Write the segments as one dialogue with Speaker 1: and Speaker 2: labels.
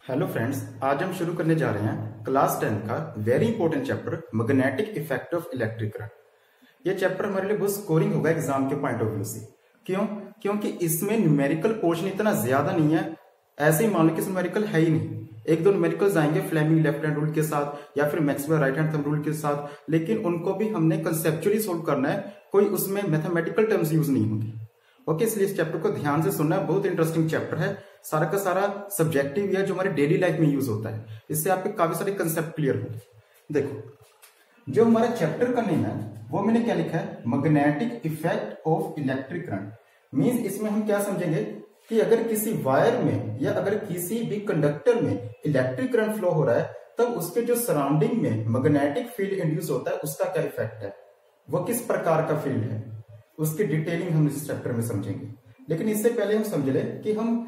Speaker 1: Hello friends, आज हम शुरू करने जा रहे हैं क्लास 10 का very important chapter magnetic effect of electric current. ये चैप्टर हमारे लिए बहुत स्कोरिंग होगा एग्जाम के पॉइंट ऑफ व्यू से। क्यों? क्योंकि इसमें न्यूमेरिकल पोर्शन इतना ज्यादा नहीं है। ऐसे ही मान लो कि न्यूमेरिकल है ही नहीं। एक दो न्यूमेरिकल्स आएंगे फ्लेमिंग लेफ्ट हैंड रूल के साथ या फिर Maxwell right hand thumb rule के साथ, लेकिन उनको भी हमने कंसेप्चुअली सोल्व करना है। कोई उसमें मैथमेटिकल टर्म्स यूज नहीं होंगी। ओके, इसलिए इस चैप्टर को ध्यान से सुनना। बहुत इंटरेस्टिंग चैप्टर है। सारा का सारा सब्जेक्टिव है जो हमारे डेली लाइफ में यूज होता है। इससे आपके काफी सारे कंसेप्ट क्लियर होंगे। देखो, जो हमारा चैप्टर का नेम है वो मैंने क्या लिखा है, magnetic effect of electric current. Means इसमें हम क्या समझेंगे कि अगर किसी वायर में या अगर किसी भी कंडक्टर में इलेक्ट्रिक करंट फ्लो हो रहा है तब उसके जो सराउंडिंग में मैग्नेटिक फील्ड इंड्यूस होता है उसका क्या इफेक्ट है, वो किस प्रकार का फील्ड है, उसकी डिटेलिंग हम इस चैप्टर में समझेंगे। लेकिन इससे पहले हम समझ ले कि हम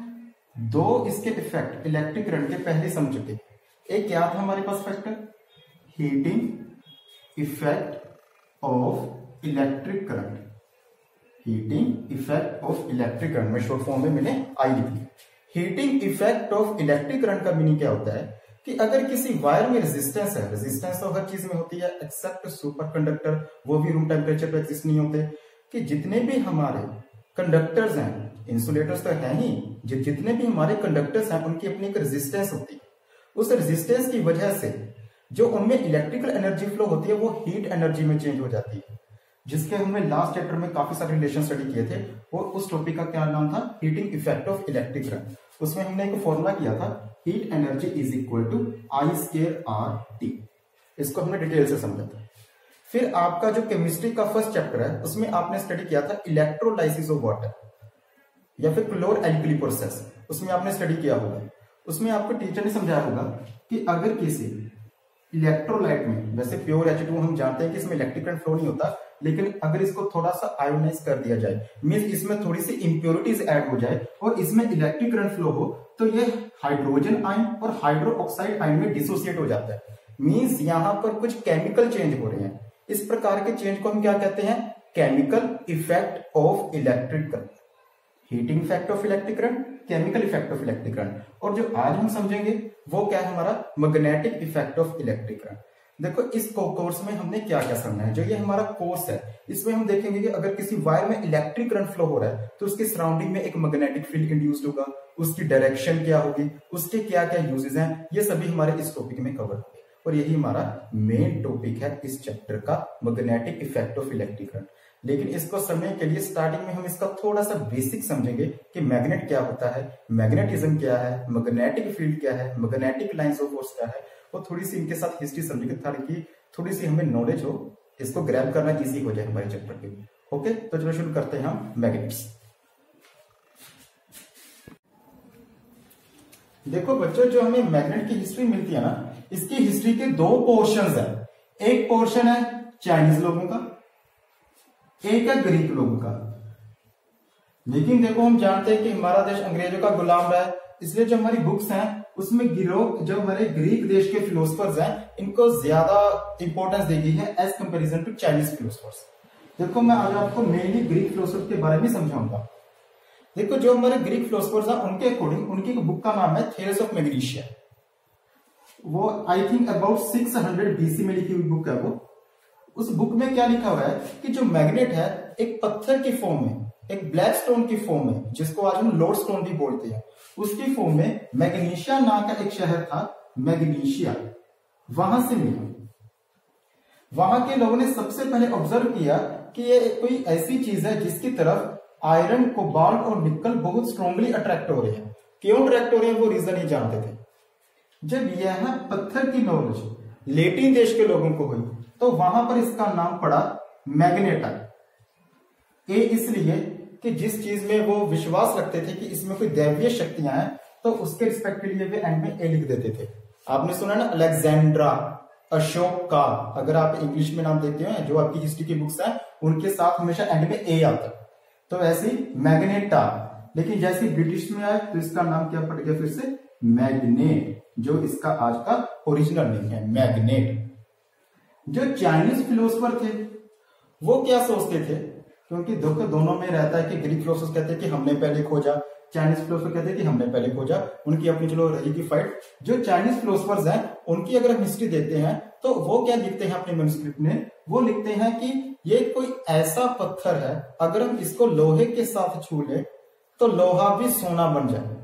Speaker 1: दो इसके इफेक्ट इलेक्ट्रिक करंट के पहले समझ चुके। एक क्या था हमारे पास factor, heating effect of electric current. Heating effect of electric current में शॉर्ट फॉर्म में मैंने आई लिखी। Heating effect of electric current का मीनिंग क्या होता है कि अगर किसी वायर में रेजिस्टेंस है, रेजिस्टेंस तो हर चीज में होती है एक्सेप्ट सुपर कंडक्टर, वो भी रूम टेम्परेचर पे एग्जिस्ट नहीं होते, कि जितने भी हमारे कंडक्टर्स हैं, इंसुलेटर्स तो है ही, जितने भी हमारे कंडक्टर्स हैं उनकी अपनी एक रेजिस्टेंस होती है। उस रेजिस्टेंस की वजह से जो उनमें इलेक्ट्रिकल एनर्जी फ्लो होती है वो हीट एनर्जी में चेंज हो जाती है, जिसके हमने लास्ट चैप्टर में काफी सारे रिलेशन स्टडी किए थे। और उस टॉपिक का क्या नाम था, heating effect of electric current. उसमें हमने एक फॉर्मूला किया था, heat energy is equal to I²R_T। इसको हमने डिटेल से समझा था। फिर आपका जो केमिस्ट्री का फर्स्ट चैप्टर है उसमें आपने स्टडी किया था इलेक्ट्रोलाइसिस ऑफ वाटर या फिर क्लोर एल्कली प्रोसेस, उसमें आपने स्टडी किया होगा। उसमें आपको टीचर ने समझाया होगा कि अगर किसी इलेक्ट्रोलाइट में, वैसे प्योर H2 हम जानते हैं कि इसमें इलेक्ट्रिक करंट फ्लो नहीं होता, लेकिन अगर इसको थोड़ा सा आयोनाइज कर दिया जाए, मींस इसमें थोड़ी सी इंप्योरिटीज ऐड हो जाए और इसमें इलेक्ट्रिक करंट फ्लो हो, तो ये हाइड्रोजन आयन और हाइड्रो ऑक्साइड आयन में डिसोसिएट हो जाता है। मींस यहां पर कुछ केमिकल चेंज हो रहे हैं। इस प्रकार के चेंज को हम क्या कहते हैं, chemical effect of electric current. Heating effect of electric current, chemical effect of electric current. और जो आज हम समझेंगे वो क्या है, हमारा magnetic effect of electric current. देखो, इस कोर्स में हमने क्या क्या समझना है। जो ये हमारा कोर्स है इसमें हम देखेंगे कि अगर किसी वायर में इलेक्ट्रिक करंट फ्लो हो रहा है तो उसकी सराउंडिंग में एक मैग्नेटिक फील्ड इंड्यूस्ड होगा, उसकी डायरेक्शन क्या होगी, उसके क्या क्या यूजेस हैं, ये सभी हमारे इस टॉपिक में कवर होंगे। और यही हमारा मेन टॉपिक है इस चैप्टर का, magnetic effect of electric current. लेकिन इसको समझने के लिए स्टार्टिंग में हम इसका थोड़ा सा बेसिक समझेंगे कि मैग्नेट क्या होता है, मैग्नेटिज्म क्या है, मैग्नेटिक फील्ड क्या है, मैग्नेटिक लाइंस ऑफ फोर्स क्या है, और थोड़ी सी इनके साथ हिस्ट्री समझेंगे ताकि थोड़ी सी हमें नॉलेज हो, इसको ग्रैब करना इजी हो जाए हमारे चैप्टर के लिए। ओके, तो चलो शुरू करते हैं हम मैग्नेट्स। देखो बच्चों, जो हमें मैग्नेट की हिस्ट्री मिलती है ना, इसकी हिस्ट्री के दो पोर्शंस है। एक पोर्शन है चाइनीज लोगों का, एक है ग्रीक लोगों का। लेकिन देखो, हम जानते हैं कि हमारा देश अंग्रेजों का गुलाम रहा है, इसलिए जो हमारी बुक्स हैं उसमें जो हमारे ग्रीक देश के फिलोसफर्स हैं इनको ज्यादा इंपॉर्टेंस दी गई है as comparison to Chinese philosophers. देखो, मैं आज आपको मेनली ग्रीक फिलोसफर के बारे में समझाऊंगा। देखो, जो हमारे ग्रीक फिलोसफर्स हैं उनके अकॉर्डिंग उनकी बुक का नाम है थेरेस ऑफ मैग्नीशिया। वो आई थिंक अबाउट 600 BC में लिखी हुई बुक है वो। उस बुक में क्या लिखा हुआ है कि जो मैग्नेट है एक पत्थर की फॉर्म में, एक ब्लैक स्टोन की फॉर्म में, जिसको आज हम लोड स्टोन भी बोलते हैं, उसकी फॉर्म में मैग्नीशिया नाम का एक शहर था, मैग्नीशिया, वहां से मिला। वहां के लोगों ने सबसे पहले ऑब्जर्व किया कि ये कोई ऐसी चीज है जिसकी तरफ आयरन, कोबाल्ट और निकल बहुत स्ट्रांगली अट्रैक्ट हो रहे हैं। क्यों अट्रैक्ट हो रहे हैं वो रीजन ही जानते थे। जब यह पत्थर की नॉलेज लेटिन देश के लोगों को हुई तो वहां पर इसका नाम पड़ा मैग्नेटा। ए इसलिए कि जिस चीज में वो विश्वास रखते थे कि इसमें कोई दैवीय शक्तियां हैं तो उसके रिस्पेक्ट के लिए वे एंड में ए लिख देते थे। आपने सुना ना, अलेक्जेंड्रा, अशोका, अगर आप इंग्लिश में नाम देखते हैं जो आपकी हिस्ट्री की बुक्स हैं उनके साथ हमेशा एंड में ए आता है। तो ऐसी मैग्नेटा, लेकिन जैसे ब्रिटिश में आए तो इसका नाम क्या पड़ गया फिर से, मैग्नेट, जो इसका आज का ओरिजिनल नेम है, मैग्नेट। जो चाइनीज फिलोसफर थे वो क्या सोचते थे क्योंकि देखो दोनों में रहता है कि ग्रीक फिलोसोफर्स कहते हैं कि हमने पहले खोजा, चाइनीज फिलोसोफर कहते हैं कि हमने पहले खोजा, उनकी अपनी चलो रहेगी फाइट। जो चाइनीज फिलोसोफर्स हैं उनकी अगर हम हिस्ट्री देते हैं तो वो क्या लिखते हैं अपने मैन्युस्क्रिप्ट में, वो लिखते हैं कि ये कोई ऐसा पत्थर है अगर हम इसको लोहे के साथ छू ले तो लोहा भी सोना बन जाए।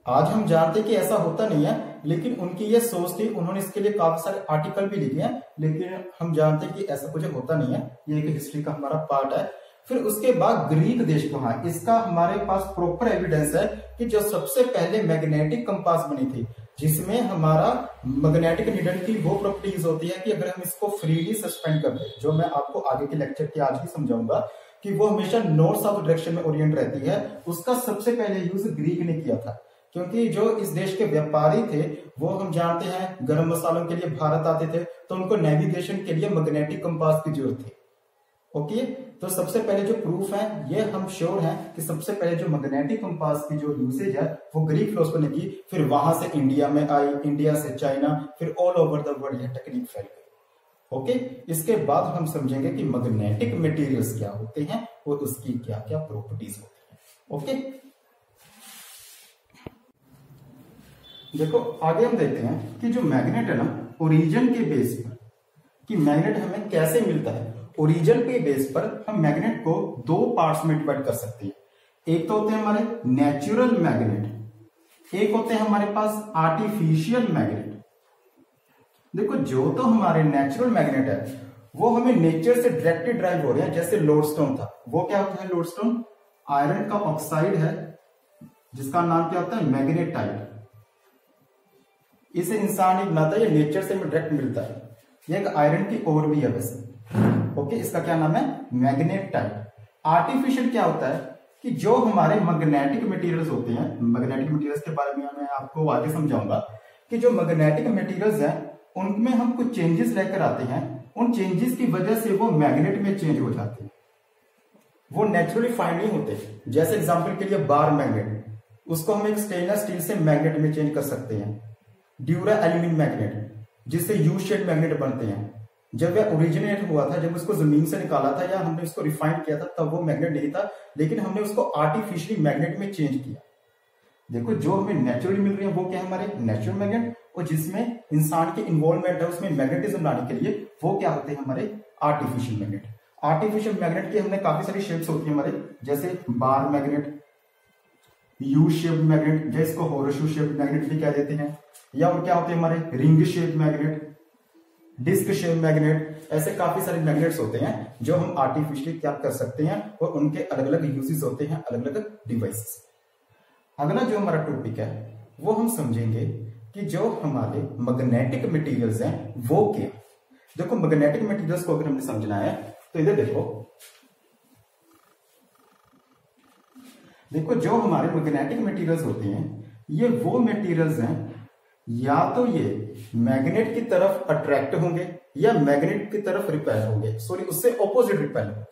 Speaker 1: आज हम जानते कि ऐसा होता नहीं है, लेकिन उनकी ये सोच थी, उन्होंने इसके लिए काफी सारे आर्टिकल भी लिखे हैं, लेकिन हम जानते कि ऐसा कुछ होता नहीं है। ये एक हिस्ट्री का हमारा पार्ट है। फिर उसके बाद ग्रीक देश कहाँ है, इसका हमारे पास प्रॉपर एविडेंस है कि जो सबसे पहले मैग्नेटिक कंपास बनी थी, जिसमें हमारा मैग्नेटिक नीडल की वो प्रॉपर्टीज होती है कि अगर हम इसको फ्रीली सस्पेंड कर दें, जो मैं आपको आगे के लेक्चर के आज ही समझाऊंगा कि वो हमेशा नॉर्थ साउथ डायरेक्शन में ओरिएंट रहती है, उसका सबसे पहले यूज ग्रीक ने किया था। क्योंकि जो इस देश के व्यापारी थे वो हम जानते हैं गर्म मसालों के लिए भारत आते थे, तो उनको नेविगेशन के लिए मैग्नेटिक कंपास की जरूरत थी। ओके, तो सबसे पहले जो प्रूफ है ये हम श्योर हैं कि सबसे पहले जो मैग्नेटिक कंपास की जो यूसेज है वो ग्रीक फिलोसोफर ने की। फिर वहां से इंडिया में आई, इंडिया से चाइना, फिर ऑल ओवर द वर्ल्ड यह टेक्निक फैल गई। ओके, इसके बाद हम समझेंगे कि मैग्नेटिक मटेरियल्स क्या होते हैं और उसकी क्या क्या प्रॉपर्टीज होती हैं। ओके, देखो आगे हम देखते हैं कि जो मैग्नेट है ना, ओरिजिन के बेस पर कि मैग्नेट हमें कैसे मिलता है। ओरिजिन के बेस पर हम मैग्नेट को दो पार्ट्स में डिवाइड कर सकते हैं। एक तो होते हैं हमारे नेचुरल मैग्नेट, एक होते हैं हमारे पास आर्टिफिशियल मैग्नेट। देखो जो तो हमारे नेचुरल मैग्नेट है वो हमें नेचर से डायरेक्टली ड्राइव हो रहे हैं, जैसे लोडस्टोन था। वो क्या होता है लोडस्टोन? आयरन का ऑक्साइड है जिसका नाम क्या होता है? मैग्नेटाइट। इसे इंसान ही बनाता है, ये नेचर से हमें डायरेक्ट मिलता है। ये एक आयरन की ओर भी है वैसे। ओके, इसका क्या नाम है? मैग्नेटाइट। आर्टिफिशियल क्या होता है कि जो हमारे मैग्नेटिक मटेरियल्स होते हैं, मैग्नेटिक मटेरियल्स के बारे में मैं आपको आगे समझाऊंगा कि जो मैग्नेटिक मटेरियल्स हैं उनमें हम कुछ चेंजेस लेकर आते हैं, उन चेंजेस की वजह से वो मैग्नेट में चेंज हो जाते हैं, वो नेचुरली फाइंड नहीं होते। जैसे एग्जांपल के लिए बार मैग्नेट, उसको हम एक स्टेनलेस स्टील से मैग्नेट में चेंज कर सकते हैं। ड्यूरा एल्यूमिनियम मैग्नेट जिससे यू शेप मैग्नेट बनते हैं, जब वह ओरिजिनेट हुआ था, जब उसको जमीन से निकाला था या हमने उसको रिफाइन किया था, तब वो मैग्नेट नहीं था, लेकिन हमने उसको आर्टिफिशियली मैग्नेट में चेंज किया। देखो जो हमें नेचुरली मिल रही है वो क्या है? हमारे नेचुरल मैग्नेट, और जिसमें इंसान की इन्वॉल्वमेंट है उसमें मैग्नेटिज्म लाने के लिए, वो क्या होते हैं? हमारे आर्टिफिशियल मैग्नेट। आर्टिफिशियल मैग्नेट की हमने काफी सारी शेप्स होती है हमारे, जैसे bar magnet, U shape magnet, जिसको हॉर्सशू शेप मैग्नेट भी कह देते हैं, या और क्या होते हैं हमारे? Ring shape magnet, disk shape magnet. ऐसे काफी सारे मैग्नेट्स होते हैं जो हम आर्टिफिशियली क्या कर सकते हैं, और उनके अलग अलग यूजेस होते हैं, अलग अलग डिवाइसेस। अगला जो हमारा टॉपिक है वो हम समझेंगे कि जो हमारे मैग्नेटिक मटेरियल्स हैं वो क्या। देखो मैग्नेटिक मटेरियल्स को अगर हमने समझना है तो इधर देखो जो हमारे मैग्नेटिक मटेरियल्स होते हैं ये वो मटेरियल्स हैं, या तो ये मैग्नेट की तरफ अट्रैक्ट होंगे या मैग्नेट की तरफ रिपेल होंगे, सॉरी उससे ऑपोजिट रिपेल होंगे।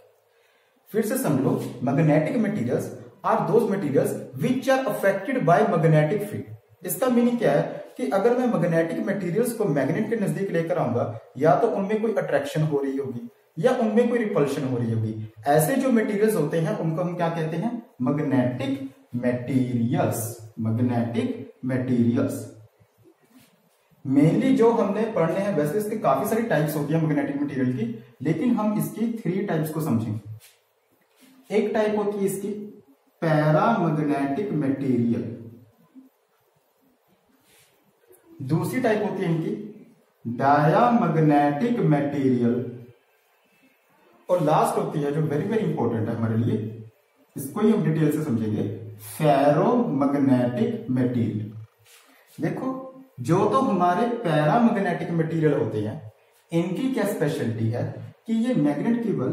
Speaker 1: फिर से समझ लो, magnetic materials are those materials which are affected by magnetic field. इसका मीनिंग क्या है कि अगर मैं मैग्नेटिक मटेरियल्स को मैग्नेट के नजदीक लेकर आऊंगा, या तो उनमें कोई अट्रैक्शन हो रही होगी या उनमें कोई रिपल्शन हो रही होगी। ऐसे जो मटेरियल्स होते हैं उनको हम क्या कहते हैं? Magnetic materials. Magnetic materials mainly जो हमने पढ़ने हैं, वैसे इसके काफी सारी टाइप्स होती है मैग्नेटिक मटेरियल की, लेकिन हम इसकी 3 टाइप्स को समझेंगे। एक टाइप होती है इसकी पैरामैग्नेटिक मटेरियल, दूसरी टाइप होती है इनकी डायामैग्नेटिक मटेरियल, और लास्ट होती है जो वेरी वेरी इंपॉर्टेंट है हमारे लिए, इसको ही हम डिटेल से समझेंगे, फेरोमैग्नेटिक मटेरियल। देखो जो तो हमारे पैरामैग्नेटिक मटेरियल होते हैं इनकी क्या स्पेशलिटी है कि ये मैग्नेट केवल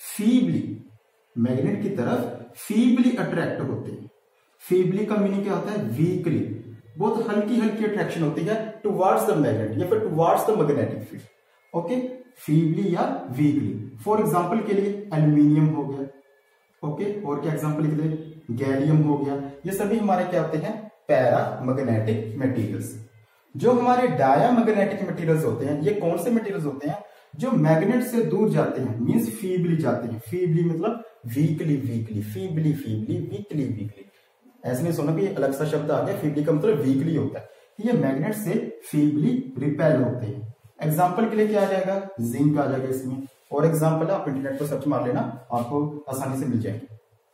Speaker 1: फीबली, मैग्नेट की तरफ फीबली अट्रैक्ट होते हैं। फीबली का मीनिंग क्या होता है? वीकली, बहुत हल्की हल्की अट्रैक्शन होती है टुवर्ड्स द मैग्नेट या फिर towards the magnetic field. Okay, feebly या वीकली। फॉर एग्जांपल के लिए एल्यूमिनियम हो गया, ओके, और क्या एग्जांपल लिख दे? गैलियम हो गया। ये सभी हमारे क्या होते हैं? Paramagnetic materials. जो हमारे डायामैग्नेटिक मटेरियल्स होते हैं, ये कौन से मटेरियल्स होते हैं? जो मैग्नेट से दूर जाते हैं मींस फीबली जाते हैं, फीबली मतलब weekly weekly, feebly feebly, weekly weekly, ऐसे नहीं सुना कि अलग सा शब्द आ गया, फीबली का मतलब वीकली होता है। ये मैग्नेट से फीबली रिपेल होते हैं। एग्जाम्पल के लिए क्या आ जाएगा, जिंक आ जाएगा इसमें, और एग्जाम्पल है आप इंटरनेट पर सर्च मार लेना, आपको आसानी से मिल जाएंगे।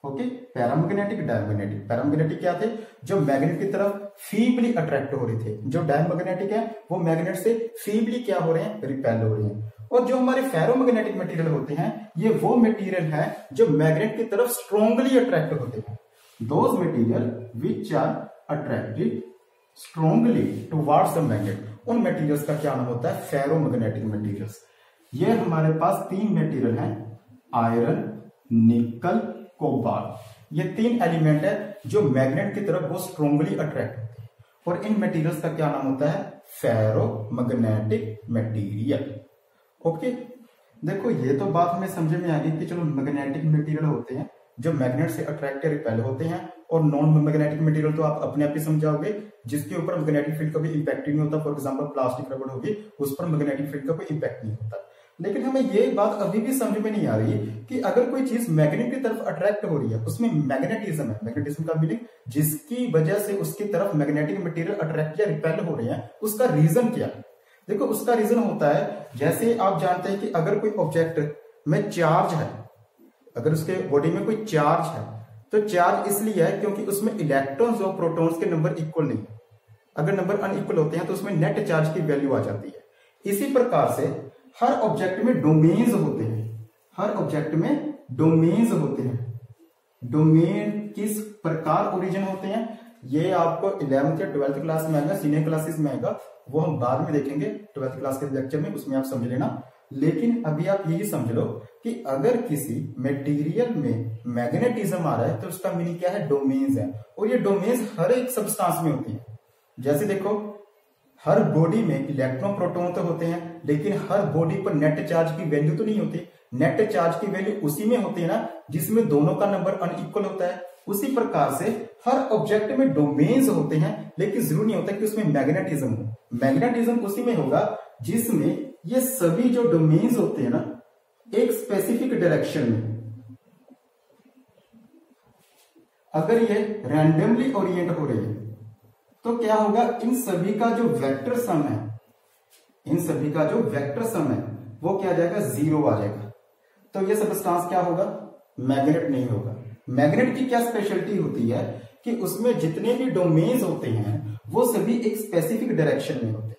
Speaker 1: Okay, paramagnetic, diamagnetic. पैरामैग्नेटिक क्या थे, जो मैग्नेट की तरफ फीबली अट्रैक्ट हो रहे थे, जो डायमैग्नेटिक है वो मैग्नेट से फीबली क्या हो रहे हैं, रिपेल हो रहे हैं। और जो हमारे फेरोमैग्नेटिक मटेरियल होते हैं, ये वो मटेरियल है जो मैग्नेट की तरफ स्ट्रांगली अट्रैक्ट होते हैं। Those material which are attracted strongly towards the magnet, उन मटेरियल्स का क्या नाम होता है, फेरोमैग्नेटिक मटेरियल्स। ये हमारे पास तीन मटेरियल हैं, आयरन, निकल, कोबाल्ट। ये तीन एलिमेंट है जो मैग्नेट की तरफ वो स्ट्रांगली अट्रैक्ट होते हैं, और इन मटेरियल्स का क्या नाम होता है, फेरोमैग्नेटिक मटेरियल। ओके, देखो ये तो बात हमें समझ में आ गई कि चलो मैग्नेटिक मटेरियल होते हैं जो मैग्नेट से अट्रैक्ट या रिपेल होते हैं, और नॉन मैग्नेटिक मटेरियल तो आप अपने आप ही समझाओगे जिसके ऊपर मैग्नेटिक फील्ड का भी इंपैक्ट नहीं होता। फॉर एग्जांपल प्लास्टिक रबड़ होगी, उस पर मैग्नेटिक फील्ड का कोई इंपैक्ट नहीं होता। लेकिन हमें ये बात अभी भी समझ में नहीं आ रही कि अगर कोई चीज मैग्नेट की तरफ अट्रैक्ट हो रही है, उसमें मैग्नेटिज्म है, मैग्नेटिज्म का मीनिंग जिसकी वजह से उसकी तरफ मैग्नेटिक मटेरियल अट्रैक्ट या रिपेल हो रहे हैं, उसका रीजन क्या है। देखो उसका रीजन होता है, जैसे आप जानते हैं कि अगर कोई ऑब्जेक्ट में चार्ज है, अगर उसके बॉडी में कोई चार्ज है, तो चार्ज इसलिए है क्योंकि उसमें इलेक्ट्रॉन्स और प्रोटॉन्स के नंबर इक्वल नहीं है। अगर नंबर अनइक्वल होते हैं तो उसमें नेट चार्ज की वैल्यू आ जाती है। इसी प्रकार से हर ऑब्जेक्ट में डोमेन्स होते हैं, हर ऑब्जेक्ट में डोमेन्स होते हैं। डोमेन किस प्रकार ओरिजिन होते हैं, ये आपको 11th या 12th क्लास में आएगा, सीनियर क्लासेस में आएगा, वो हम बाद में देखेंगे 12th क्लास के लेक्चर में, उसमें आप समझ लेना। लेकिन अभी आप यही समझ लो कि अगर किसी मटेरियल में मैग्नेटिज्म आ रहा है तो उसका मीनिंग क्या है, डोमेन्स है, और ये डोमेन्स हर एक सब्सटेंस में होती है। जैसे देखो हर बॉडी में इलेक्ट्रॉन प्रोटॉन तो होते हैं, लेकिन हर बॉडी पर नेट चार्ज की वैल्यू तो नहीं होती। नेट चार्ज की वैल्यू उसी में होती है ना जिसमें दोनों का नंबर अनइक्वल होता है। उसी प्रकार से हर ऑब्जेक्ट में डोमेन्स होते हैं, लेकिन जरूरी नहीं होता कि उसमें मैग्नेटिज्म हो। मैग्नेटिज्म उसी में होगा जिसमें ये सभी जो डोमेन्स होते हैं ना एक स्पेसिफिक डायरेक्शन में, अगर ये रैंडमली ओरिएंट हो रहे हैं तो क्या होगा, इन सभी का जो वेक्टर सम है, इन सभी का जो वेक्टर सम है वो क्या आ जाएगा, 0 आ जाएगा। तो ये सब्सटेंस क्या होगा, मैग्नेट नहीं होगा। मैग्नेट की क्या स्पेशलिटी होती है कि उसमें जितने भी डोमेन्स होते हैं वो सभी एक स्पेसिफिक डायरेक्शन में होते हैं।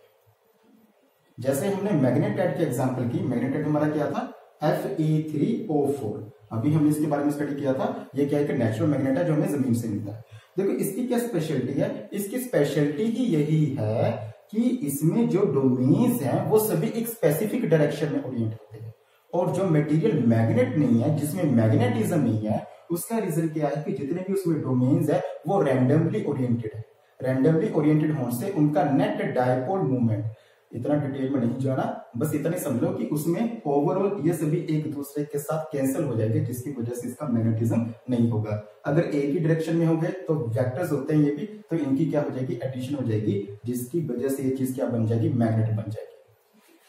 Speaker 1: जैसे हमने मैग्नेटाइट की एग्जांपल की, मैग्नेटाइट हमारा क्या था, Fe3O4, अभी हमने इसके बारे में स्टडी किया था। ये क्या है कि नेचुरल मैग्नेट है जो हमें जमीन से मिलता है। देखो इसकी क्या स्पेशलिटी है, इसकी स्पेशलिटी ही यही है कि इसमें जो डोमेन्स हैं वो सभी एक स्पेसिफिक डायरेक्शन में ओरिएंट होते हैं, और जो मटेरियल मैग्नेट नहीं है, जिसमें मैग्नेटिज्म नहीं है, उसका रीजन क्या है कि जितने भी उसमें डोमेन्स है वो रैंडमली ओरिएंटेड है। रैंडमली ओरिएंटेड होने से उनका नेट डायपोल मूवमेंट, इतना डिटेल में नहीं जाना, बस इतना समझ लो कि उसमें ओवरऑल ये सभी एक दूसरे के साथ कैंसिल हो जाएंगे, जिसकी वजह से इसका मैग्नेटिज्म नहीं होगा। अगर एक ही डायरेक्शन में होंगे तो वेक्टर्स होते हैं ये भी, तो इनकी क्या हो जाएगी, एडिशन हो जाएगी, जिसकी वजह से ये चीज क्या बन जाएगी, मैग्नेट बन जाएगी।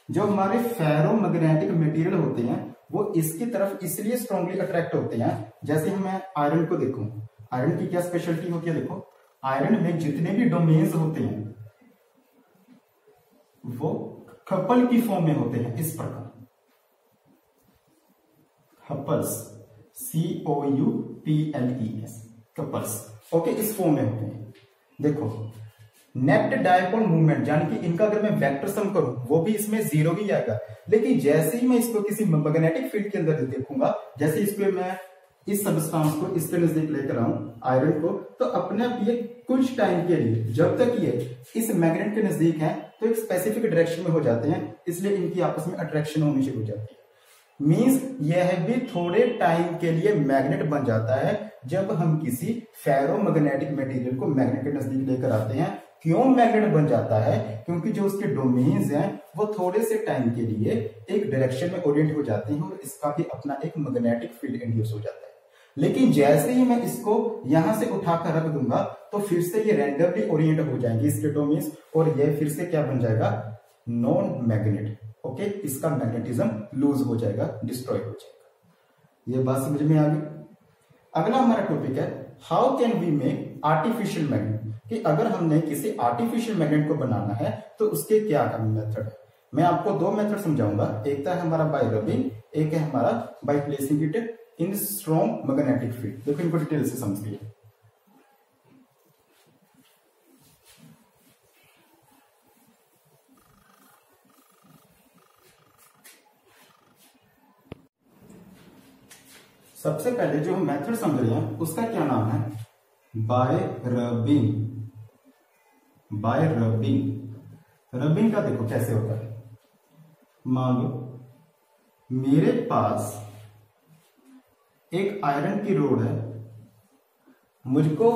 Speaker 1: जो हमारे फेरोमैग्नेटिक मटेरियल होते हैं वो इसकी तरफ इसलिए स्ट्रांगली अट्रैक्ट होते हैं। जैसे मैं आयरन को देखूं, आयरन की क्या स्पेशलिटी होती है, देखो आयरन में जितने भी डोमेन्स होते हैं वो कपल की फॉर्म में होते हैं, इस प्रकार कपल्स, COUPLES, कपल्स। ओके, इस फॉर्म में होते हैं। देखो नेट डायपोल मूवमेंट, यानी कि इनका अगर मैं वेक्टर सम करूं वो भी इसमें 0 ही आएगा, लेकिन जैसे ही मैं इसको किसी मैग्नेटिक फील्ड के अंदर देखूंगा, जैसे इसको मैं इस सब्सटेंस को इसके नजदीक लेकर आऊं आयरन को, तो अपने आप ये कुछ टाइम के लिए, जब तक ये इस मैग्नेट के नजदीक है तो एक स्पेसिफिक डायरेक्शन में हो जाते हैं, इसलिए इनकी आपस में अट्रैक्शन होनी शुरू हो जाती है। मींस यह भी थोड़े टाइम के लिए मैग्नेट बन जाता है जब हम किसी फेरोमैग्नेटिक मटेरियल को मैग्नेट के नजदीक लेकर आते हैं। क्यों मैग्नेट बन जाता है, क्योंकि जो उसके डोमेन्स हैं वो थोड़े से टाइम के लिए एक डायरेक्शन में ओरिएंट हो जाते हैं और इसका भी अपना एक मैग्नेटिक फील्ड इंड्यूस हो जाता है। लेकिन जैसे ही मैं इसको यहां से उठाकर रख दूंगा तो फिर से ये रैंडमली ओरिएंट हो जाएंगे इसके डोमेन्स, और ये फिर से क्या बन जाएगा, नॉन मैग्नेट। ओके, इसका मैग्नेटिज्म लूज हो जाएगा, डिस्ट्रॉय हो जाएगा। ये बात समझ में आ गई। अगला हमारा टॉपिक है how can we make artificial magnet, कि अगर हमने किसी आर्टिफिशियल मैग्नेट को बनाना है तो उसके क्या मेथड है। मैं आपको दो मेथड समझाऊंगा, एक है हमारा बाय रबिंग, एक है हमारा bye placing it in strong magnetic field. देखो इनको डिटेल से समझिए। सबसे पहले जो हम मेथड समझ रहे हैं उसका क्या नाम है, bye rubbing. Bye rubbing, rubbing का देखो कैसे होता है। मान लो मेरे पास एक आयरन की रोड है, मुझको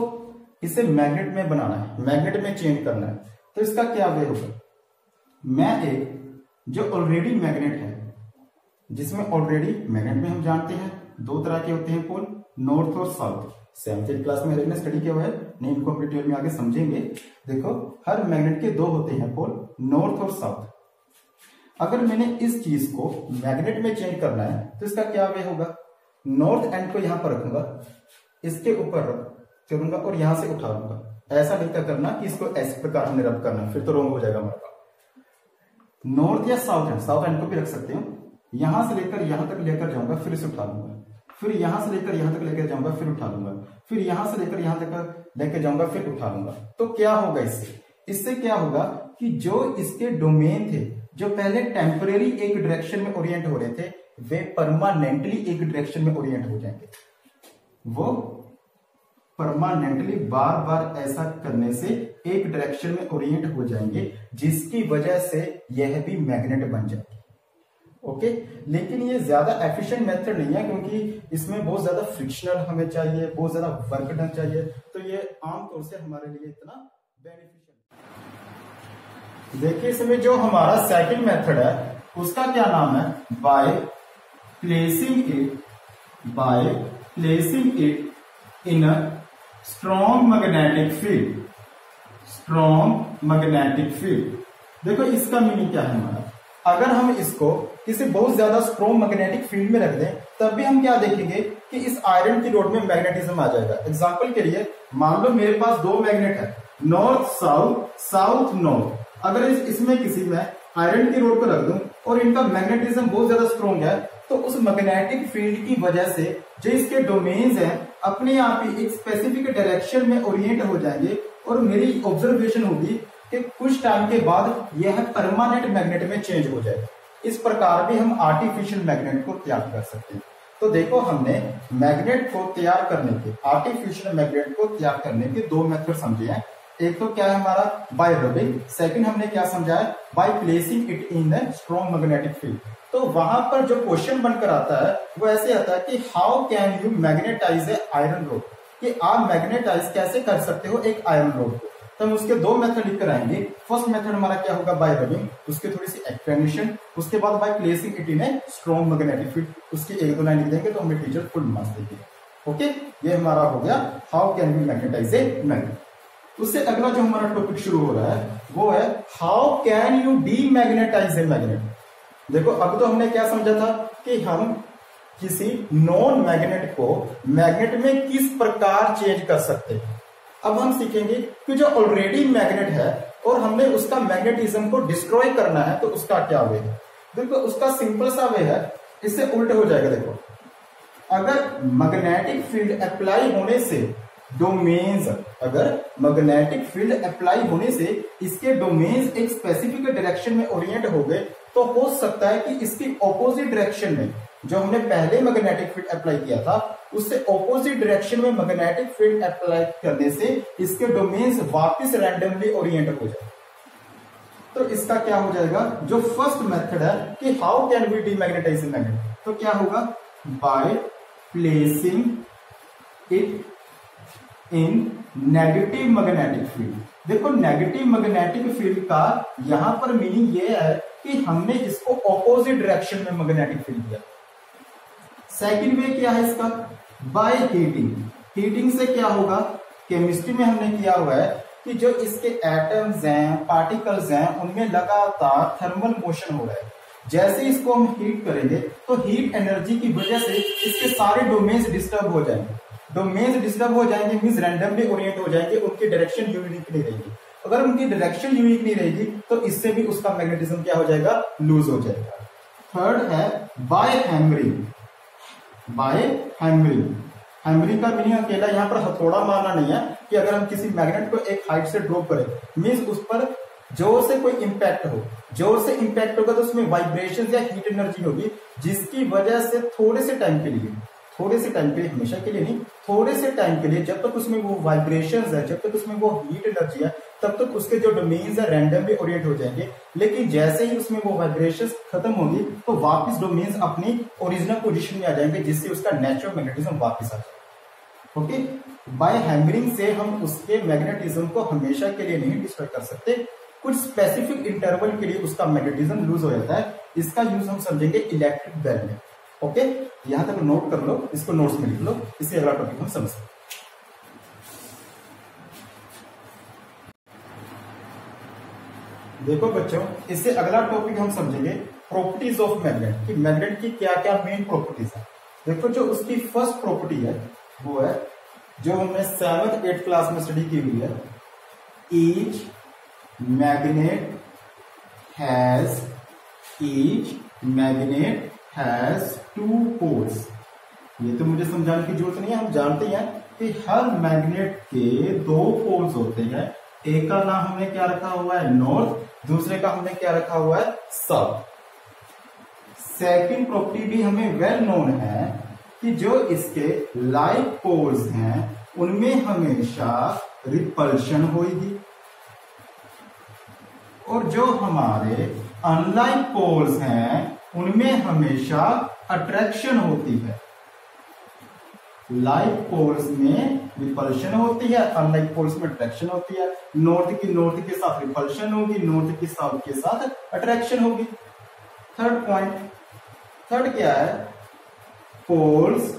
Speaker 1: इसे मैग्नेट में बनाना है, मैग्नेट में चेंज करना है, तो इसका क्या वे होगा। मैं एक जो ऑलरेडी मैग्नेट है, जिसमें ऑलरेडी मैग्नेट में हम जानते हैं दो तरह के होते हैं पोल, नॉर्थ और साउथ। 7th क्लास में हमने स्टडी किया हुआ है, नहीं इनको हम डिटेल में आगे समझेंगे। देखो हर मैग्नेट के दो होते हैं पोल, नॉर्थ और साउथ। अगर मैंने इस चीज को मैग्नेट में चेंज करना है तो इसका क्या वे होगा, नॉर्थ एंड को यहां पर रखूंगा, इसके ऊपर करूंगा और यहां से उठा लूंगा। ऐसा नहीं करना कि इसको इस प्रकार हमने रब करना, फिर तो रॉन्ग हो जाएगा हमारा। नॉर्थ या साउथ एंड को भी रख सकते हो, यहां से लेकर यहां तक लेकर जाऊंगा, फिर इसे उठा लूंगा, फिर यहां से लेकर यहां तक लेकर जाऊंगा, फिर उठा लूंगा, फिर यहां से लेकर यहां तक लेकर जाऊंगा, फिर उठा लूंगा। तो क्या होगा इससे क्या होगा कि जो इसके डोमेन थे, जो पहले टेम्परेरी एक डायरेक्शन में ओरिएंट हो रहे थे, वे परमानेंटली एक डायरेक्शन में ओरिएंट हो जाएंगे। वो परमानेंटली बार बार ऐसा करने से एक डायरेक्शन में ओरिएंट हो जाएंगे, जिसकी वजह से यह भी मैग्नेट बन जाएगी। ओके, लेकिन ये ज्यादा एफिशिएंट मेथड नहीं है, क्योंकि इसमें बहुत ज्यादा फ्रिक्शनल हमें चाहिए, बहुत ज्यादा वर्क डन चाहिए, तो ये आमतौर से हमारे लिए इतना बेनिफिशियल। देखिए इसमें जो हमारा सेकंड मेथड है उसका क्या नाम है, bye placing it in a strong magnetic field. Strong magnetic field, देखो इसका मीनिंग क्या है हमारा, अगर हम इसको किसी बहुत ज्यादा स्ट्रॉन्ग मैग्नेटिक फील्ड में रख दें तब भी हम क्या देखेंगे कि इस आयरन की रोड में मैग्नेटिज्म आ जाएगा। एग्जांपल के लिए मान लो मेरे पास दो मैग्नेट है, नॉर्थ साउथ, साउथ नॉर्थ। अगर इसमें किसी में आयरन की रोड को रख दूं और इनका मैग्नेटिज्म बहुत ज्यादा स्ट्रॉन्ग है, तो उस मैग्नेटिक फील्ड की वजह से जो इसके डोमेन्स हैं अपने आप ही एक स्पेसिफिक डायरेक्शन में ओरिएंट हो जाएंगे, और मेरी ऑब्जर्वेशन होगी कि कुछ टाइम के बाद यह परमानेंट मैग्नेट में चेंज हो जाएगा। इस प्रकार भी हम आर्टिफिशियल मैग्नेट को तैयार कर सकते हैं। तो देखो हमने मैग्नेट को तैयार करने के, आर्टिफिशियल मैग्नेट को तैयार करने के दो मेथड समझे हैं। एक तो क्या है हमारा बाय रबिंग, सेकंड हमने क्या समझा है, bye placing it in the strong magnetic field. तो वहां पर जो क्वेश्चन बनकर आता है वो ऐसे आता है कि how can you magnetize a iron rod, कि आप मैग्नेटाइज कैसे कर सकते हो एक आयरन रोड को। तो हम उसके दो मेथड लिखकर आएंगे। फर्स्ट मेथड हमारा क्या होगा, बाय रबिंग, उसकी थोड़ी सी एक्सप्लेनेशन, उसके बाद by placing it in a strong magnetic field, उसकी एक दो लाइन लिख देंगे तो हमें टीचर फुल मार्क्स देंगे। ओके, ये हमारा हो गया how can we magnetize a magnet. उससे अगला जो हमारा टॉपिक शुरू हो रहा है वो है how can you demagnetise a magnet. देखो अब तो हमने क्या समझा था कि हम किसी नॉन मैग्नेट को मैग्नेट में किस प्रकार चेंज कर सकते हैं। अब हम सीखेंगे कि जो ऑलरेडी मैग्नेट है और हमने उसका मैग्नेटिज्म को डिस्ट्रॉय करना है तो उसका क्या वे है। देखो उसका सिंपल सा वे है, इससे उल्ट हो जाएगा। देखो अगर मैग्नेटिक फील्ड अप्लाई होने से डोमेन्स, अगर मैग्नेटिक फील्ड अप्लाई होने से इसके डोमेन्स एक स्पेसिफिक डायरेक्शन में ओरिएंट हो गए, तो हो सकता है कि इसकी ऑपोजिट डायरेक्शन में जो हमने पहले मैग्नेटिक फील्ड अप्लाई किया था उससे ऑपोजिट डायरेक्शन में मैग्नेटिक फील्ड अप्लाई करने से इसके डोमेन्स वापस रैंडमली ओरिएंट हो जाए। तो इसका क्या हो जाएगा, जो फर्स्ट मेथड है कि how can we demagnetize magnet, तो क्या होगा, by placing it in negative magnetic field. देखो नेगेटिव मैग्नेटिक फील्ड का यहां पर मीनिंग ये है कि हमने इसको ऑपोजिट डायरेक्शन में मैग्नेटिक फील्ड दिया। सेकंड वे क्या है इसका, बाय हीटिंग। हीटिंग से क्या होगा, केमिस्ट्री में हमने किया हुआ है कि जो इसके एटम्स हैं, पार्टिकल्स हैं, उनमें लगातार थर्मल मोशन हो रहा है। जैसे इसको हम हीट करेंगे तो हीट एनर्जी की वजह से इसके सारे डोमेन्स डिस्टर्ब हो जाएंगे। डोमेन्स डिस्टर्ब हो जाएंगे मींस रैंडमली ओरिएंट हो जाएंगे, उनकी डायरेक्शन यूनिक नहीं रहेगी। अगर उनकी डायरेक्शन यूनिक नहीं रहेगी तो इससे भी उसका मैग्नेटिज्म क्या हो जाएगा, लूज हो जाएगा। थर्ड है by hammering. By hammering, hammering का मीनिंग अकेला यहाँ पर हथौड़ा मारना नहीं है कि अगर हम किसी मैग्नेट को एक हाइट से ड्रॉप करें मींस उस पर जोर से कोई इंपैक्ट हो, जोर से इंपैक्ट होगा तो उसमें वाइब्रेशन या हीट एनर्जी होगी, जिसकी वजह से थोड़े से टाइम के लिए, हमेशा के लिए नहीं, थोड़े से टाइम के लिए, जब तक उसमें वो वाइब्रेशन है, जब तक उसमें वो हीट एनर्जी है, तब तक उसके जो डोमेन्स है रैंडमली ओरिएंट हो जाएंगे। लेकिन जैसे ही उसमें वो वाइब्रेशन खत्म होगी तो वापस डोमेन्स अपनी ओरिजिनल पोजीशन में आ जाएंगे, जिससे उसका नेचुरल मैग्नेटिज्म वापस आ जाएगा। ओके, बाय हैमरिंग से हम उसके मैग्नेटिज्म को हमेशा के लिए नहीं डिस्ट्रॉय कर सकते, कुछ स्पेसिफिक इंटरवल के लिए उसका मैग्नेटिज्म लूज हो जाता है। इसका यूज हम समझेंगे इलेक्ट्रिक बेल में। ओके, यहां तक नोट कर लो, इसको नोट्स में लिख लो, इससे अगला टॉपिक हम समझते हैं। देखो बच्चों, इससे अगला टॉपिक हम समझेंगे प्रॉपर्टीज ऑफ मैग्नेट, कि मैग्नेट की क्या क्या मेन प्रॉपर्टीज है। देखो, जो उसकी फर्स्ट प्रॉपर्टी है वो है जो हमने 7th 8th क्लास में स्टडी की हुई है, each magnet has two poles. ये तो मुझे समझाने की जरूरत नहीं है, हम जानते हैं कि हर मैग्नेट के 2 पोल्स होते हैं। एक का नाम हमने क्या रखा हुआ है, नॉर्थ, दूसरे का हमने क्या रखा हुआ है, साउथ। सेकंड प्रॉपर्टी भी हमें वेल नोन है कि जो इसके लाइक पोल्स हैं उनमें हमेशा रिपल्शन होगी, और जो हमारे अनलाइक पोल्स हैं उनमें हमेशा अट्रैक्शन होती है। लाइक पोल्स में रिपल्शन होती है, अनलाइक पोल्स में अट्रैक्शन होती है। नॉर्थ के साथ रिपल्शन होगी, नॉर्थ की साउथ के साथ अट्रैक्शन होगी। थर्ड पॉइंट, थर्ड क्या है, poles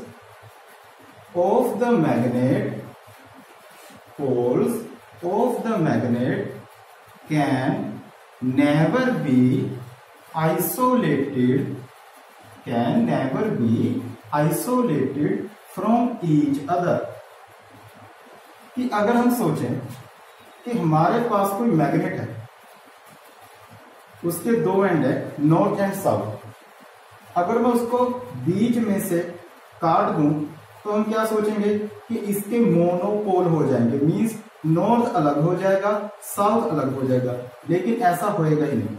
Speaker 1: of the magnet can never be isolated from each other। कि अगर हम सोचें कि हमारे पास कोई मैग्नेट है, उसके 2 एंड है, नॉर्थ एंड साउथ। अगर मैं उसको बीच में से काट दूं तो हम क्या सोचेंगे कि इसके मोनोपोल हो जाएंगे, मींस नॉर्थ अलग हो जाएगा, साउथ अलग हो जाएगा। लेकिन ऐसा होएगा ही नहीं।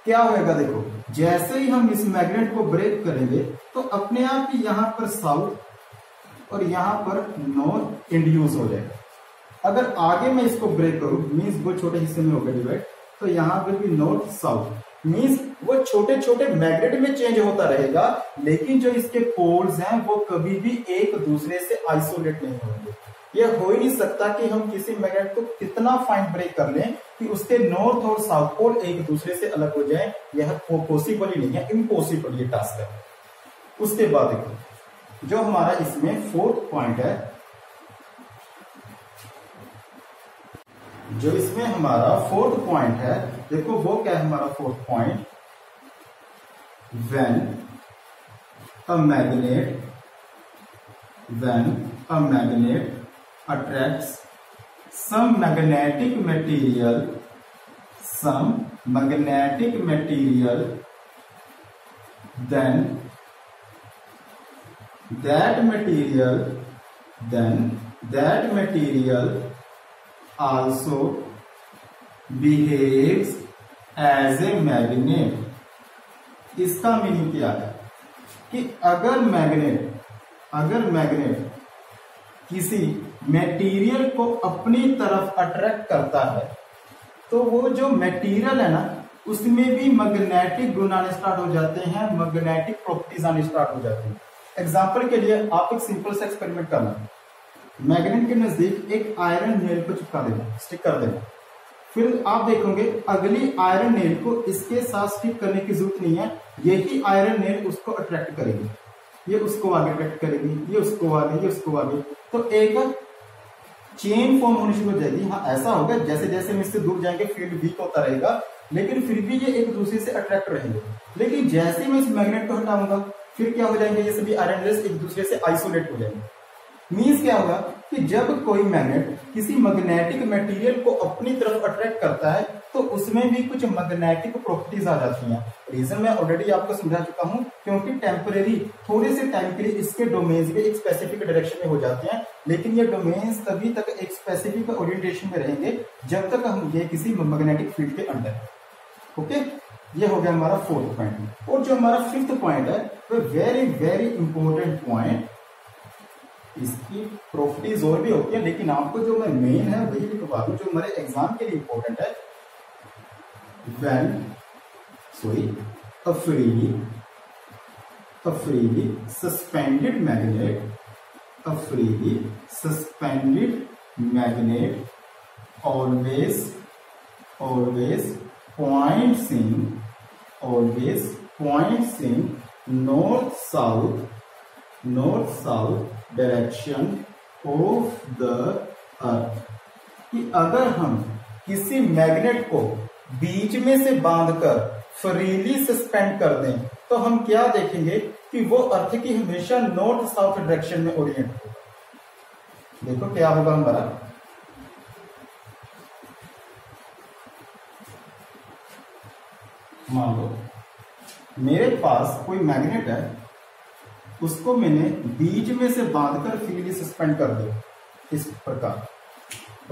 Speaker 1: क्या होएगा, देखो, जैसे ही हम इस मैग्नेट को ब्रेक करेंगे तो अपने आप ही यहां पर साउथ और यहां पर नॉर्थ इंड्यूस हो जाएगा। अगर आगे मैं इसको ब्रेक करूं मींस वो छोटे हिस्से में होगा डिवाइड, तो यहां पर भी नॉर्थ साउथ मींस वो छोटे छोटे मैग्नेट में चेंज होता रहेगा, लेकिन जो इसके पोल्स हैं वो कभी भी एक दूसरे से आइसोलेट नहीं होंगे। यह हो ही नहीं सकता कि हम किसी मैग्नेट को कितना फाइन ब्रेक कर लें कि उसके नॉर्थ और साउथ पोल एक दूसरे से अलग हो जाएं। यह पॉसिबल ही नहीं है, इम्पॉसिबल ये टास्क है। उसके बाद देखो, जो हमारा इसमें 4th पॉइंट है, जो इसमें हमारा 4th पॉइंट है, देखो वो क्या है हमारा 4th point, when a magnet attracts some magnetic material, then that material also behaves as a magnet। इसका मीनिंग क्या है कि अगर मैग्नेट किसी मटेरियल को अपनी तरफ अट्रैक्ट करता है तो वो जो मटेरियल है ना उसमें भी मैग्नेटिक गुण आने स्टार्ट हो जाते हैं, मैग्नेटिक प्रॉपर्टीज आने स्टार्ट हो जाती हैं। एग्जांपल के लिए आप एक सिंपल सा एक्सपेरिमेंट करना, मैग्नेट के नजदीक एक आयरन नेल को चिपका देना, स्टिक कर देना, फिर आप देखोगे अगली आयरन नेल को इसके साथ स्टिक करने की जरूरत नहीं है, यही आयरन नेल उसको अट्रैक्ट करेगी, ये उसको आगे अट्रैक्ट करेगी, ये उसको आगे, ये उसको आगे, तो एक चेन फॉर्म होनी शुरू हो जाएगी। हाँ, ऐसा होगा जैसे जैसे हम इससे दूर जाएंगे फील्ड वीक होता रहेगा, लेकिन फिर भी ये एक दूसरे से अट्रैक्ट रहेंगे। लेकिन जैसे ही मैं इस मैग्नेट को हटाऊंगा फिर क्या हो जाएंगे, ये सभी आयरन रेस एक दूसरे से आइसोलेट हो जाएंगे। मीन्स क्या होगा कि जब कोई मैग्नेट किसी मैग्नेटिक मटेरियल को अपनी तरफ अट्रैक्ट करता है तो उसमें भी कुछ मैग्नेटिक प्रॉपर्टीज आ जाती हैं। रीजन मैं ऑलरेडी आपको समझा चुका हूं, क्योंकि टेम्परेरी थोड़े से टाइम के लिए इसके डोमेन्स भी एक स्पेसिफिक डायरेक्शन में हो जाते हैं, लेकिन ये डोमेन्स तभी तक एक स्पेसिफिक ओरिएंटेशन में रहेंगे जब तक हम ये किसी मैग्नेटिक फील्ड के अंदर। ओके, ये हो गया हमारा फोर्थ पॉइंट। और जो हमारा फिफ्थ पॉइंट है वो वेरी वेरी इंपॉर्टेंट पॉइंट, इसकी प्रॉपर्टीज और भी होती है लेकिन आपको जो मैं मेन है वही लिखवा दूं जो हमारे एग्जाम के लिए इंपॉर्टेंट है। a freely suspended magnet always points in north south direction of the earth. कि अगर हम किसी मैग्नेट को बीच में से बांधकर फ्रीली सस्पेंड कर दें तो हम क्या देखेंगे कि वो अर्थ की हमेशा नॉर्थ साउथ डायरेक्शन में ओरिएंट होगा। देखो क्या होगा हमारा, मान लो मेरे पास कोई मैग्नेट है, उसको मैंने बीच में से बांधकर फ्रीली सस्पेंड कर दिया इस प्रकार।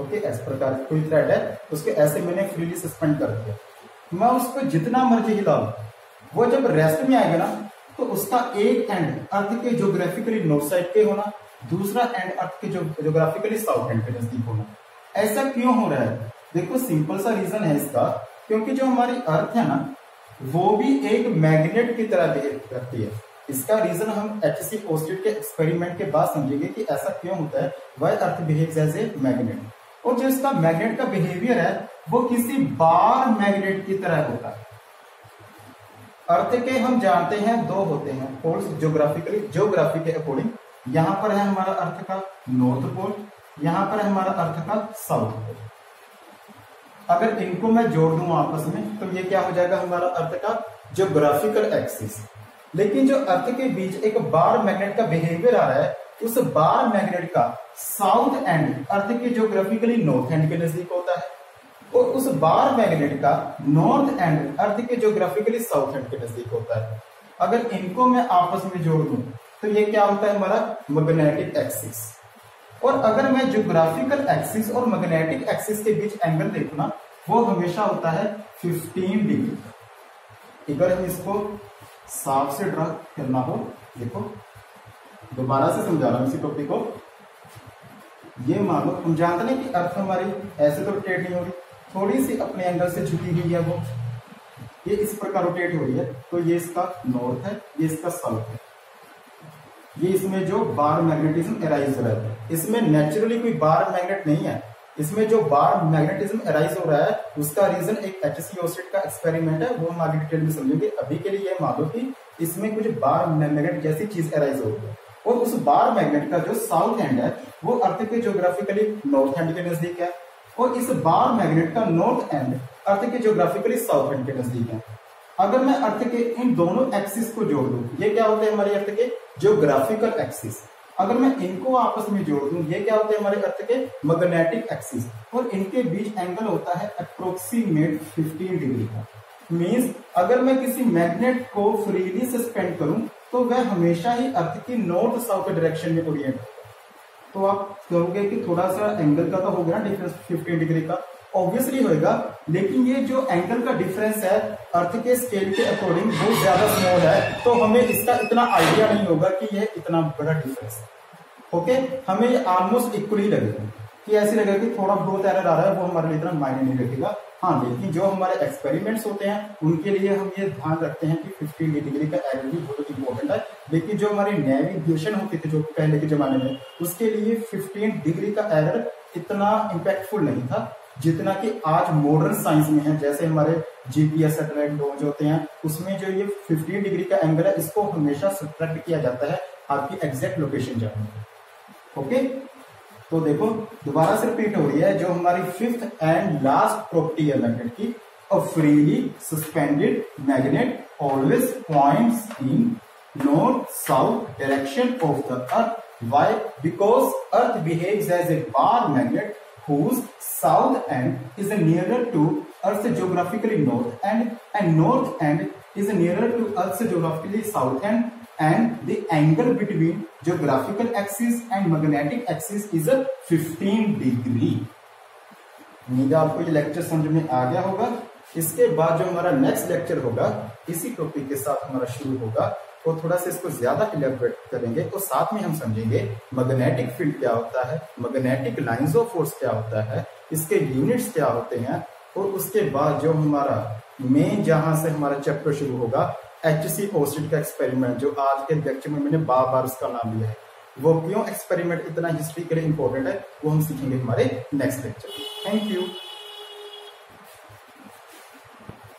Speaker 1: ओके, इस प्रकार कोई थ्रेड है उसके ऐसे मैंने फ्रीली सस्पेंड कर दिया। मैं उसको जितना मर्जी हिलाऊं वो जब रेस्ट में आएगा ना तो उसका एक एंड अर्थ के ज्योग्राफिकली नॉर्थ साइड पे होना, दूसरा एंड अर्थ के ज्योग्राफिकली साउथ एंड के नजदीक होना। ऐसा क्यों हो रहा है? देखो सिंपल सा रीजन है इसका, क्योंकि जो हमारी अर्थ है ना वो भी एक मैग्नेट की तरह बिहेव करती है। इसका रीजन हम HC ऑस्टिन के एक्सपेरिमेंट के बाद समझेंगे कि ऐसा क्यों होता है, why earth behaves as a magnet. और जो इसका मैग्नेट का बिहेवियर है वो किसी बार मैग्नेट की तरह होता है। अर्थ के हम जानते हैं दो होते हैं पोल्स ज्योग्राफी के अकॉर्डिंग। यहां पर है हमारा अर्थ का नॉर्थ पोल, यहां पर है हमारा अर्थ का साउथ पोल। अगर इनको मैं जोड़ दूं आपस में तो ये क्या हो जाएगा, हमारा अर्थ का ज्योग्राफिकल एक्सिस। लेकिन जो अर्थ के बीच एक बार मैग्नेट का बिहेवियर आ रहा है, उस बार मैग्नेट का साउथ एंड अर्थ के ज्योग्राफिकली नॉर्थ एंड के नजदीक होता है और उस बार मैग्नेट का नॉर्थ एंड अर्थ के ज्योग्राफिकली साउथ एंड के नजदीक होता है। अगर इनको मैं आपस में जोड़ दूं तो ये क्या होता है, हमारा मैग्नेटिक एक्सिस। और अगर मैं ज्योग्राफिकल एक्सिस और मैग्नेटिक एक्सिस के बीच एंगल देखना, वो हमेशा होता है 15 डिग्री। अगर हम इसको साफ से ड्रा करना हो, देखो दोबारा से समझा रहा हूं इसी टॉपिक को। ये मान लो हम जानते हैं कि अर्थ हमारी ऐसे तो रोटेट नहीं हो रही, थोड़ी सी अपने एंगल से झुकी हुई है, वो ये इस प्रकार रोटेट हो रही है। तो ये इसका नॉर्थ है, ये इसका साउथ है। ये इसमें जो बार मैग्नेटिज्म एराइज हो रहा है, इसमें नेचुरली कोई बार मैग्नेट नहीं है। इसमें जो बार मैग्नेटिज्म एराइज हो रहा है उसका रीजन एक HC ऑस्टिन का एक्सपेरिमेंट है, वो हम आगे डिटेल में समझेंगे। अभी के लिए ये मान लो कि इसमें कुछ बार मैग्नेट जैसी चीज एराइज हो रही है और उस बार मैग्नेट का जो साउथ एंड है वो अर्थ के ज्योग्राफिकली नॉर्थ एंड के नजदीक है और इस बार मैग्नेट का नॉर्थ एंड अर्थ के ज्योग्राफिकली साउथ एंड के नजदीक है। अगर मैं अर्थ के इन दोनों एक्सिस को जोड़ दूं, ये क्या होते हैं हमारे अर्थ के ज्योग्राफिकल एक्सिस। अगर मैं इनको आपस में जोड़ दूं, ये क्या होते हैं हमारे अर्थ के मैग्नेटिक एक्सिस। और इनके बीच एंगल होता है अप्रोक्सीमेट 15 डिग्री का। मींस अगर मैं किसी मैग्नेट को फ्रीली सस्पेंड करूं तो वह हमेशा ही अर्थ की नॉर्थ साउथ डायरेक्शन में ओरिएंट होगा। तो आप कहोगे कि थोड़ा सा एंगल का तो हो गया ना डिफरेंस 15 डिग्री का, ऑब्वियसली होगा, लेकिन ये जो एंगल का डिफरेंस है अर्थ के स्केल के अकॉर्डिंग बहुत ज्यादा स्मॉल है, तो हमें इसका इतना आइडिया नहीं होगा कि यह इतना बड़ा डिफरेंस है। ओके, हमें ये ऑलमोस्ट इक्वली लगेगा कि ऐसे लगेगा कि थोड़ा बहुत एरर आ रहा है, वो हमारे लिए इतना मायने नहीं रखेगा। हाँ, लेकिन जो हमारे एक्सपेरिमेंट्स होते हैं उनके लिए हम ये ध्यान रखते हैं कि 15 डिग्री का एरर भी बहुत इंपॉर्टेंट है। लेकिन जो हमारी नेविगेशन होती थी जो पहले के जमाने में, उसके लिए 15 डिग्री का एरर इतना इम्पैक्टफुल नहीं था जितना कि आज मॉडर्न साइंस में है। जैसे हमारे GPS सैटेलाइट लॉन्च होते हैं, उसमें जो ये 15 डिग्री का एंगल है इसको हमेशा सब्ट्रैक्ट किया जाता है आपकी एग्जैक्ट लोकेशन जानने। ओके, तो देखो दोबारा से रिपीट हो रही है जो हमारी फिफ्थ एंड लास्ट प्रॉपर्टी है मैग्नेट की, a freely suspended magnet always points in north-south direction of the earth. Why? Because earth behaves as a bar magnet whose south end is nearer to earth's geographically north end, and north end is nearer to earth's geographically south end, and the angle between geographical axis and magnetic axis is 15 degree. उम्मीद है आपको ये lecture समझ में आ गया होगा। इसके बाद जो हमारा नेक्स्ट लेक्चर होगा इसी टॉपिक के साथ हमारा शुरू होगा, तो थोड़ा सा इसको ज्यादा इलेबोरेट करेंगे, तो साथ में हम समझेंगे मैग्नेटिक फील्ड क्या होता है, मैग्नेटिक लाइंस ऑफ फोर्स क्या होता है, इसके यूनिट्स क्या होते हैं, और उसके बाद जो हमारा मेन जहां से हमारा चैप्टर शुरू होगा HC ओस्टेड का एक्सपेरिमेंट, जो आज के लेक्चर में मैंने बार बार उसका नाम लिया है, वो क्यों एक्सपेरिमेंट इतना हिस्ट्री के लिए इंपॉर्टेंट है, वो हम सीखेंगे हमारे नेक्स्ट लेक्चर में। Thank you.